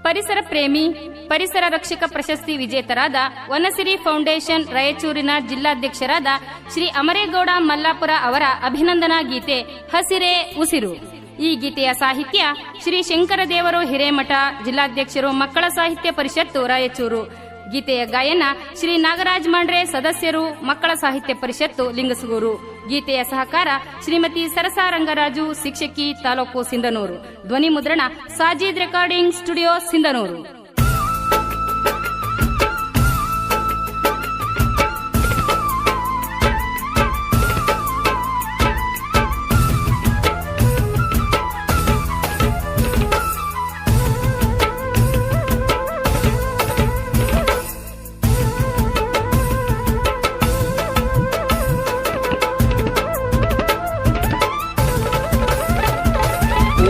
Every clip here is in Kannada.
ಪರಿಸರ ಪ್ರೇಮಿ, ಪರಿಸರ ರಕ್ಷಕ ಪ್ರಶಸ್ತಿ ವಿಜೇತರಾದ ವನಸಿರಿ ಫೌಂಡೇಶನ್ ರಾಯಚೂರಿನ ಜಿಲ್ಲಾಧ್ಯಕ್ಷರಾದ ಶ್ರೀ ಅಮರೇಗೌಡ ಮಲ್ಲಾಪುರ ಅವರ ಅಭಿನಂದನಾ ಗೀತೆ ಹಸಿರೇ ಉಸಿರು. ಈ ಗೀತೆಯ ಸಾಹಿತ್ಯ ಶ್ರೀ ಶಂಕರದೇವರು ಹಿರೇಮಠ, ಜಿಲ್ಲಾಧ್ಯಕ್ಷರು ಮಕ್ಕಳ ಸಾಹಿತ್ಯ ಪರಿಷತ್ತು ರಾಯಚೂರು. ಗೀತೆಯ ಗಾಯನ ಶ್ರೀ ನಾಗರಾಜ್ ಮಂಡ್ರೆ, ಸದಸ್ಯರು ಮಕ್ಕಳ ಸಾಹಿತ್ಯ ಪರಿಷತ್ತು ಲಿಂಗಸಗೂರು. ಗೀತೆಯ ಸಹಕಾರ ಶ್ರೀಮತಿ ಸರಸಾ ರಂಗರಾಜು, ಶಿಕ್ಷಕಿ, ತಾಲೂಕು ಸಿಂಧನೂರು. ಧ್ವನಿ ಮುದ್ರಣ ಸಾಜಿದ್ ರೆಕಾರ್ಡಿಂಗ್ ಸ್ಟುಡಿಯೋ ಸಿಂಧನೂರು.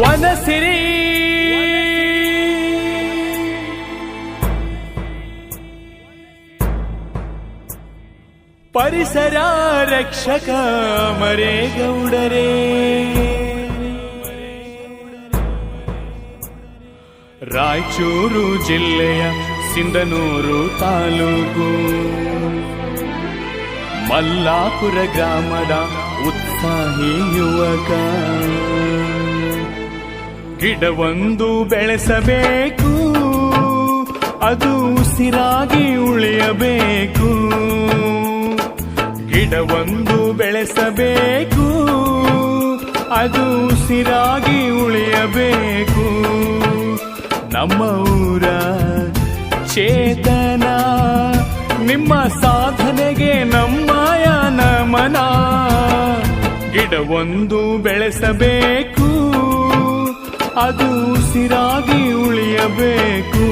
ವನಸಿರಿ ಪರಿಸರ ರಕ್ಷಕ ಮರೇಗೌಡರೇ, ರಾಯಚೂರು ಜಿಲ್ಲೆಯ ಸಿಂಧನೂರು ತಾಲೂಕು ಮಲ್ಲಾಪುರ ಗ್ರಾಮದ ಉತ್ಸಾಹಿ ಯುವಕ. ಗಿಡವೊಂದು ಬೆಳೆಸಬೇಕು, ಅದು ಉಸಿರಾಗಿ ಉಳಿಯಬೇಕು. ಗಿಡವೊಂದು ಬೆಳೆಸಬೇಕು, ಅದು ಉಸಿರಾಗಿ ಉಳಿಯಬೇಕು. ನಮ್ಮ ಊರ ಚೇತನ, ನಿಮ್ಮ ಸಾಧನೆಗೆ ನಮ್ಮಯ ನಮನ. ಗಿಡವೊಂದು ಬೆಳೆಸಬೇಕು, ಅದು ಉಸಿರಾಗಿ ಉಳಿಯಬೇಕು.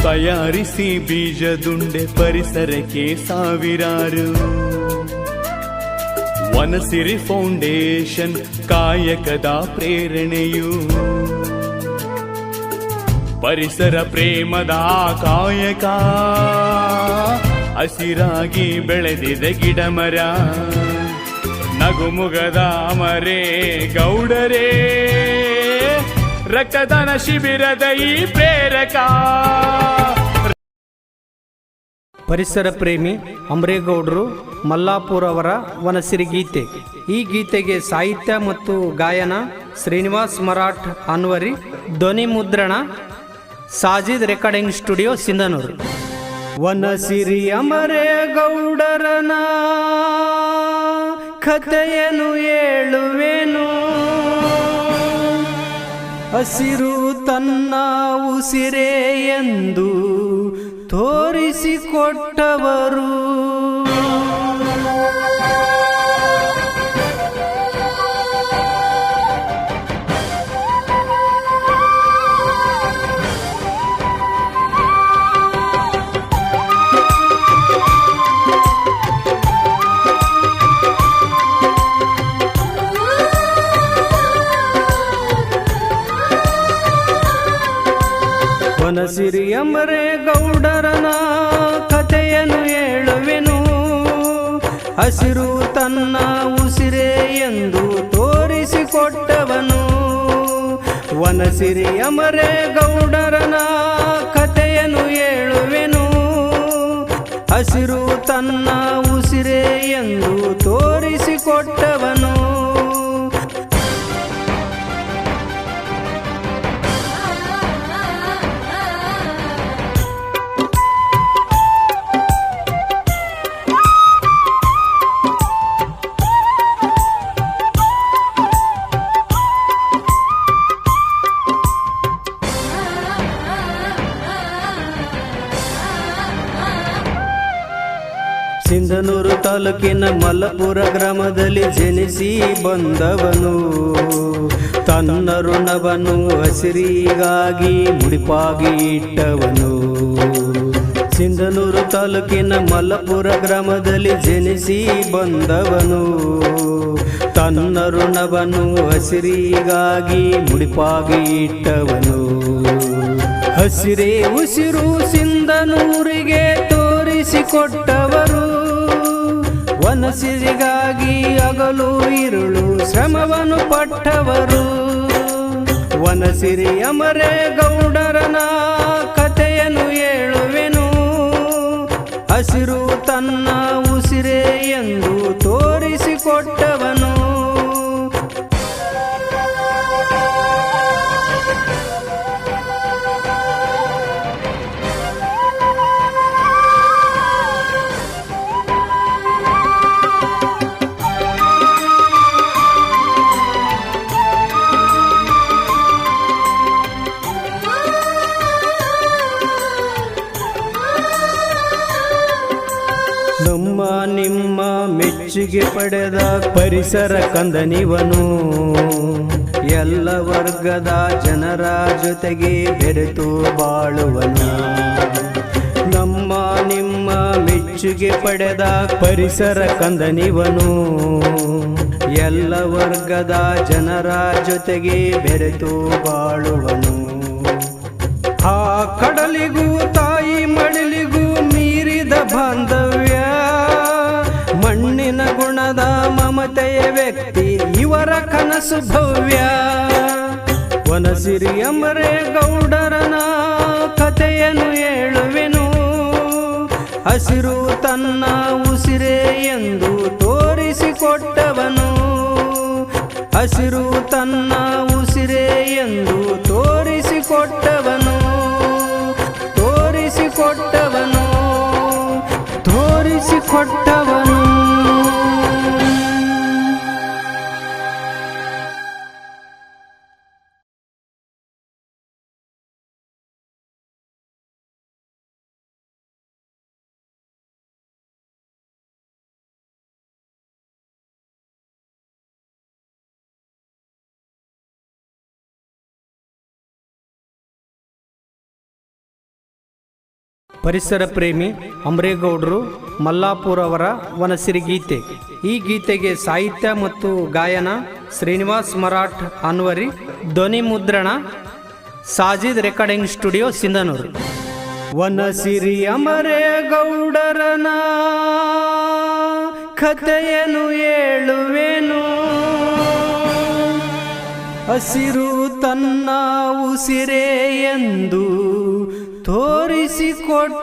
ತಯಾರಿಸಿ ಬೀಜದುಂಡೆ ಪರಿಸರಕ್ಕೆ ಸಾವಿರಾರು. ವನಸಿರಿ ಫೌಂಡೇಶನ್ ಕಾಯಕದ ಪ್ರೇರಣೆಯು, ಪರಿಸರ ಪ್ರೇಮದ ಕಾಯಕ. ಹಸಿರಾಗಿ ಬೆಳೆದಿದೆ ಗಿಡ ಮರ, ನಗುಮುಗದ ಮರೇ ಗೌಡರೇ. ರಕ್ತದಾನ ಶಿಬಿರದ ಈ ಪ್ರೇರಕ. ಪರಿಸರ ಪ್ರೇಮಿ ಅಮರೇಗೌಡರು ಮಲ್ಲಾಪುರ ಅವರ ವನಸಿರಿ ಗೀತೆ. ಈ ಗೀತೆಗೆ ಸಾಹಿತ್ಯ ಮತ್ತು ಗಾಯನ ಶ್ರೀನಿವಾಸ್ ಮರಾಠ್ ಅನ್ವರಿ. ಧ್ವನಿ ಮುದ್ರಣ ಸಾಜಿದ್ ರೆಕಾರ್ಡಿಂಗ್ ಸ್ಟುಡಿಯೋ ಸಿಂಧನೂರು. ವನಸಿರಿ ಅಮರೇಗೌಡರನ ಕಥೆಯನ್ನು ಹೇಳುವೆನು, ಹಸಿರು ತನ್ನ ಉಸಿರೇ ಎಂದು ತೋರಿಸಿಕೊಟ್ಟವರು. ವನಸಿರಿ ಅಮರೇಗೌಡರನ ಕಥೆಯನ್ನು ಹೇಳುವೆನು, ಹಸಿರು ತನ್ನ ಉಸಿರೇ ಎಂದು ತೋರಿಸಿಕೊಟ್ಟವನು. ವನಸಿರಿ ಅಮರೇಗೌಡರನ ಕಥೆಯನ್ನು ಹೇಳುವೆನು, ಹಸಿರು ತನ್ನ ಉಸಿರೇ ಎಂದು ತೋರಿಸಿಕೊಟ್ಟವನು. ಸಿಂಧನೂರು ತಾಲೂಕಿನ ಮಲ್ಲಪುರ ಗ್ರಾಮದಲ್ಲಿ ಜನಿಸಿ ಬಂದವನು. ತನ್ನ ಋಣವನ್ನು ಹಸಿರಿಗಾಗಿ ಮುಡಿಪಾಗಿ ಇಟ್ಟವನು. ಸಿಂಧನೂರು ತಾಲೂಕಿನ ಮಲ್ಲಪುರ ಗ್ರಾಮದಲ್ಲಿ ಜನಿಸಿ ಬಂದವನು. ತನ್ನ ಋಣವನ್ನು ಹಸಿರಿಗಾಗಿ ಮುಡಿಪಾಗಿ ಇಟ್ಟವನು. ಹಸಿರೇ ಉಸಿರು ಸಿಂಧನೂರಿಗೆ ತೋರಿಸಿಕೊಟ್ಟವರು. ವನಸಿರಿಗಾಗಿ ಹಗಲು ಇರುಳು ಶ್ರಮವನ್ನು ಪಟ್ಟವರು. ವನಸಿರಿ ಅಮರೇಗೌಡರನ ಕಥೆಯನ್ನು ಹೇಳುವೆನು. ಹಸಿರು ತನ್ನ ಉಸಿರೇ ಎಂದು ತೋರಿಸಿಕೊಟ್ಟವನು. ನಮ್ಮ ನಿಮ್ಮ ಮೆಚ್ಚುಗೆ ಪಡೆದ ಪರಿಸರ ಕಂದನಿವನು. ಎಲ್ಲ ವರ್ಗದ ಜನರ ಜೊತೆಗೆ ಬೆರೆತು ಬಾಳುವನು. ನಮ್ಮ ನಿಮ್ಮ ಮೆಚ್ಚುಗೆ ಪಡೆದ ಪರಿಸರ ಕಂದನಿವನು. ಎಲ್ಲ ವರ್ಗದ ಜನರ ಜೊತೆಗೆ ಬೆರೆತು ಬಾಳುವನು. ಆ ಕಡಲಿಗೂ ತಾಯಿ ಮಡಿಲಿಗೂ ಮೀರಿದ ಬಾಂಧವ್ಯ. ಮಣ್ಣಿನ ಗುಣದ ಮಮತೆಯ ವ್ಯಕ್ತಿ ಇವರ ಕನಸು ಭವ್ಯ. ವನಸಿರಿ ಅಮರೇಗೌಡರನ ಕಥೆಯನ್ನು ಹೇಳುವೆನು. ಹಸಿರು ತನ್ನ ಉಸಿರೇ ಎಂದು ತೋರಿಸಿಕೊಟ್ಟವನು. ಹಸಿರು ತನ್ನ ಉಸಿರೇ ಎಂದು ತೋರಿಸಿಕೊಟ್ಟವನು. ತೋರಿಸಿಕೊಟ್ಟವನು. ತೋರಿಸಿಕೊಟ್ಟವನು. ಪರಿಸರ ಪ್ರೇಮಿ ಅಮರೇಗೌಡರು ಮಲ್ಲಾಪುರ ಅವರ ವನಸಿರಿ ಗೀತೆ. ಈ ಗೀತೆಗೆ ಸಾಹಿತ್ಯ ಮತ್ತು ಗಾಯನ ಶ್ರೀನಿವಾಸ್ ಮರಾಠ್ ಅನ್ವರಿ. ಧ್ವನಿ ಮುದ್ರಣ ಸಾಜಿದ್ ರೆಕಾರ್ಡಿಂಗ್ ಸ್ಟುಡಿಯೋ ಸಿಂಧನೂರು. ವನಸಿರಿ ಅಮರೇಗೌಡರನ ಕಥೆಯನ್ನು ಹೇಳುವೆನು. ಹಸಿರು ತನ್ನ ಉಸಿರೇ ಎಂದು ತೋರಿಸಿಕೊಟ್ಟವರು.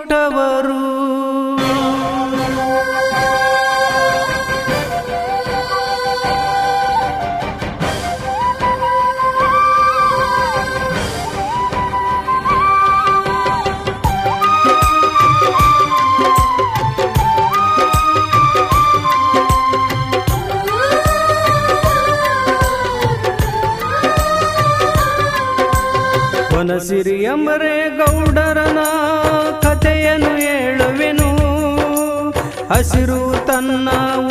ವನಸಿರಿ ಅಮರೇಗೌಡರನ ಕಥೆಯನ್ನು ಹೇಳುವೆನು. ಹಸಿರು ತನ್ನ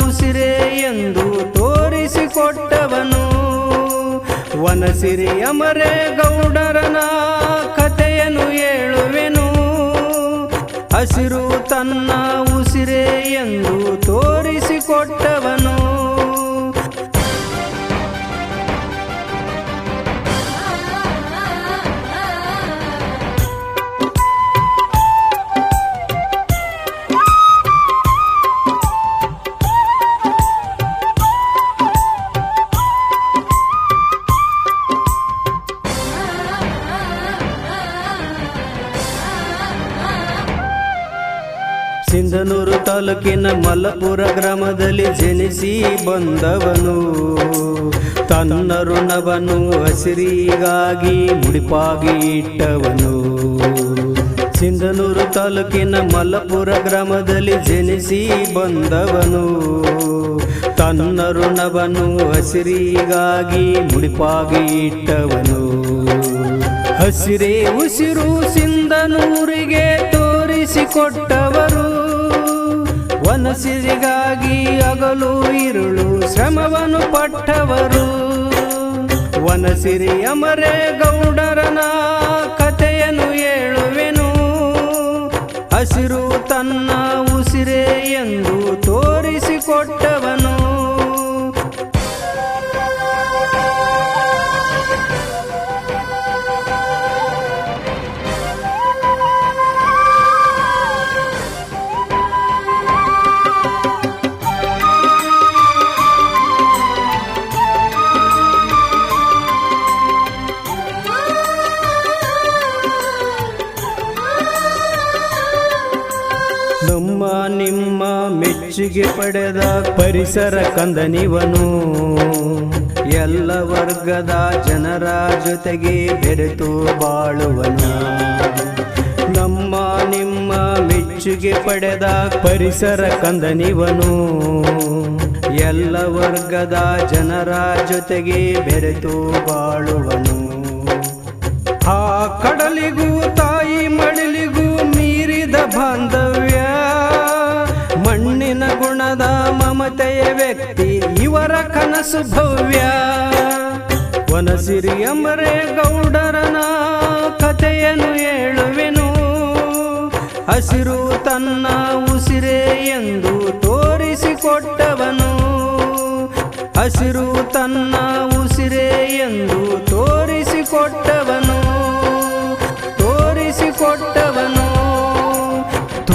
ಉಸಿರೇ ಎಂದು ತೋರಿಸಿಕೊಟ್ಟವನು. ವನಸಿರಿ ಅಮರೇಗೌಡರನ ಕಥೆಯನ್ನು ಹೇಳುವೆನು. ಹಸಿರು ತನ್ನ ಉಸಿರೇ ಎಂದು ತೋರಿಸಿಕೊಟ್ಟವನು. ಸಿಂಧನೂರು ತಾಲೂಕಿನ ಮಲ್ಲಪುರ ಗ್ರಾಮದಲ್ಲಿ ಜನಿಸಿ ಬಂದವನು. ತನ್ನ ಋಣವನ್ನು ಹಸಿರಿಗಾಗಿ ಮುಡಿಪಾಗಿ ಇಟ್ಟವನು. ಸಿಂಧನೂರು ತಾಲೂಕಿನ ಮಲ್ಲಪುರ ಗ್ರಾಮದಲ್ಲಿ ಜನಿಸಿ ಬಂದವನು. ತನ್ನ ಋಣವನ್ನು ಹಸಿರಿಗಾಗಿ ಮುಡಿಪಾಗಿ ಇಟ್ಟವನು. ಹಸಿರೇ ಉಸಿರು ಸಿಂಧನೂರಿಗೆ ತೋರಿಸಿಕೊಟ್ಟವರು. ವನ ವನಸಿರಿಗಾಗಿ ಹಗಲು ಇರುಳು ಶ್ರಮವನ್ನು ಪಟ್ಟವರು ವನಸಿರಿ ಅಮರೇಗೌಡರನ ಕಥೆಯನ್ನು ಹೇಳುವೆನು. ಹಸಿರು ತನ್ನ ಉಸಿರೇ ಎಂದು ತೋರಿಸಿಕೊಟ್ಟವನು. ನಮ್ಮ ನಿಮ್ಮ ಮೆಚ್ಚುಗೆ ಪಡೆದ ಪರಿಸರ ಕಂದನಿವನು. ಎಲ್ಲ ವರ್ಗದ ಜನರ ಜೊತೆಗೆ ಬೆರೆತು ಬಾಳುವನು. ನಮ್ಮ ನಿಮ್ಮ ಮೆಚ್ಚುಗೆ ಪಡೆದ ಪರಿಸರ ಕಂದನಿವನು. ಎಲ್ಲ ವರ್ಗದ ಜನರ ಜೊತೆಗೆ ಬೆರೆತು ಬಾಳುವನು. ಆ ಕಡಲಿಗೂ ತಾಯಿ ಮಡಿಲಿಗೂ ಮೀರಿದ ಬಾಂಧವ್ಯ, ಮಣ್ಣಿನ ಗುಣದ ಮಮತೆಯ ವ್ಯಕ್ತಿ ಇವರ ಕನಸು ಭವ್ಯ. ವನಸಿರಿ ಅಮರೇಗೌಡರನ ಕಥೆಯನ್ನು ಹೇಳುವೆನು. ಹಸಿರು ತನ್ನ ಉಸಿರೇ ಎಂದು ತೋರಿಸಿಕೊಟ್ಟವನು. ಹಸಿರು ತನ್ನ ಉಸಿರೇ ಎಂದು ತೋರಿಸಿಕೊಟ್ಟವನು.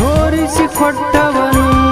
ತೋರಿಸಿಕೊಟ್ಟವನು.